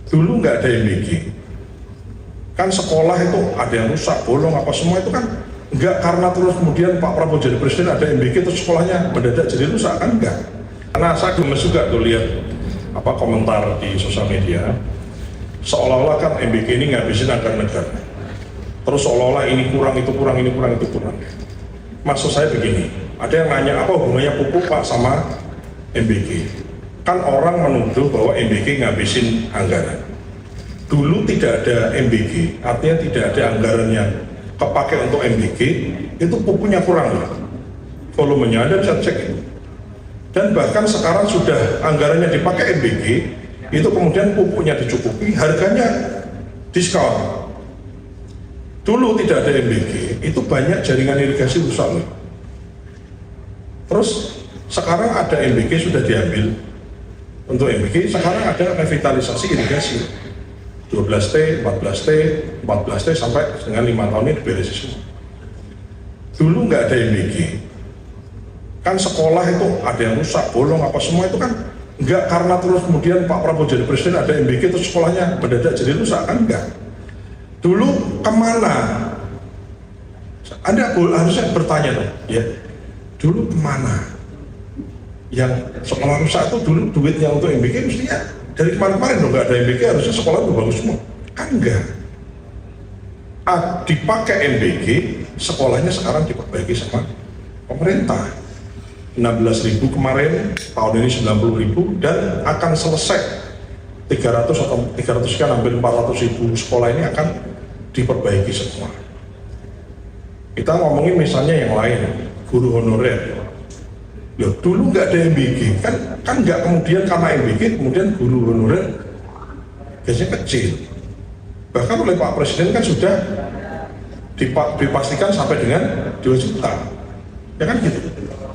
Dulu nggak ada MBG, kan sekolah itu ada yang rusak, bolong, apa semua itu kan nggak karena terus kemudian Pak Prabowo jadi presiden ada MBG terus sekolahnya mendadak jadi rusak, kan enggak. Karena saya gemes juga tuh lihat komentar di sosial media, seolah-olah kan MBG ini ngabisin anggaran negara, terus seolah-olah ini kurang, itu kurang, ini kurang, itu kurang. Maksud saya begini, ada yang nanya apa hubungannya pupuk Pak sama MBG? Kan orang menuduh bahwa MBG ngabisin anggaran. Dulu tidak ada MBG, artinya tidak ada anggaran yang kepakai untuk MBG, itu pupuknya kurang loh. Volumenya ada, bisa cek itu. Dan bahkan sekarang sudah anggarannya dipakai MBG, itu kemudian pupuknya dicukupi, harganya diskon. Dulu tidak ada MBG, itu banyak jaringan irigasi rusak loh. Terus sekarang ada MBG sudah diambil. Untuk MBG sekarang ada revitalisasi irigasi 12T, 14T, 14T sampai dengan 5 tahun ini diberesin semua. Dulu nggak ada MBG, kan sekolah itu ada yang rusak, bolong, apa semua itu kan nggak karena terus kemudian Pak Prabowo jadi presiden ada MBG terus sekolahnya mendadak jadi rusak, kan enggak. Dulu kemana? Anda harusnya bertanya dong, ya. Dulu kemana? Yang sekolah rusak itu dulu duitnya untuk MBG mestinya dari kemarin-kemarin dong, nggak ada MBG harusnya sekolah udah bagus semua, kan enggak. Dipakai MBG, sekolahnya sekarang diperbaiki sama pemerintah. 16.000 kemarin, tahun ini 90.000, dan akan selesai 300 atau 300 sekian, hampir 400.000 sekolah ini akan diperbaiki semua. Kita ngomongin misalnya yang lain, guru honorer. Loh, dulu nggak ada MBG, kan nggak kemudian karena MBG kemudian guru honorer gajinya kecil. Bahkan oleh Pak Presiden kan sudah dipastikan sampai dengan 2 juta, ya kan gitu.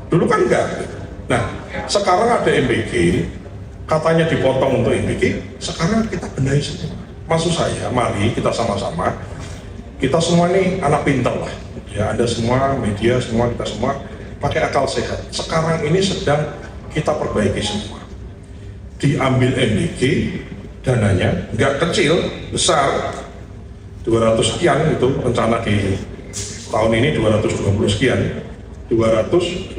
Dulu kan enggak. Nah, sekarang ada MBG, katanya dipotong untuk MBG, sekarang kita benahi semua. Maksud saya, mari kita sama-sama, kita semua ini anak pintar lah, ya, Anda semua, media semua, kita semua pakai akal sehat. Sekarang ini sedang kita perbaiki semua. Diambil MBG, dananya nggak kecil, besar, 200 sekian itu rencana di tahun ini 220 sekian, 200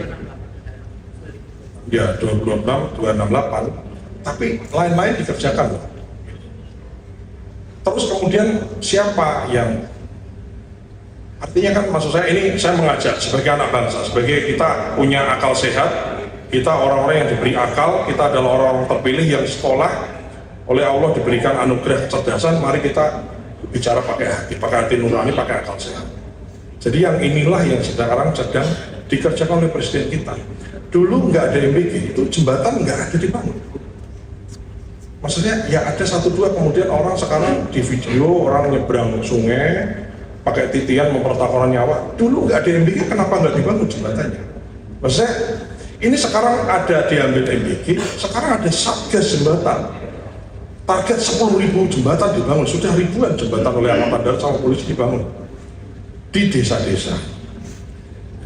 ya 226, 268, tapi lain-lain dikerjakan. Terus kemudian siapa yang, artinya kan maksud saya ini saya mengajak sebagai anak bangsa, sebagai kita punya akal sehat, kita orang-orang yang diberi akal, kita adalah orang-orang terpilih yang sekolah oleh Allah diberikan anugerah kecerdasan, mari kita bicara pakai hati nurani, pakai akal sehat. Jadi yang inilah yang sekarang sedang dikerjakan oleh presiden kita. Dulu nggak ada MBG, itu jembatan nggak ada dibangun. Maksudnya ya ada 1-2, kemudian orang sekarang di video orang nyebrang sungai pakai titian mempertaruhkan nyawa. Dulu nggak ada MBG, kenapa nggak dibangun jembatannya? Maksudnya ini sekarang ada diambil MBG, sekarang ada satgas jembatan. Target 10.000 jembatan dibangun, sudah ribuan jembatan oleh Angkatan Darat sama polisi dibangun di desa-desa.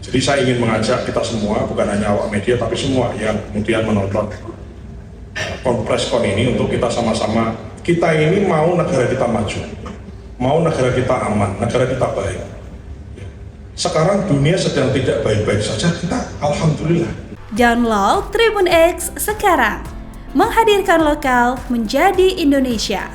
Jadi saya ingin mengajak kita semua, bukan hanya awak media, tapi semua yang kemudian menonton konpreskon ini untuk kita sama-sama, kita ini mau negara kita maju, mau negara kita aman, negara kita baik. Sekarang dunia sedang tidak baik-baik saja, kita alhamdulillah. Download Tribun X sekarang, menghadirkan lokal menjadi Indonesia.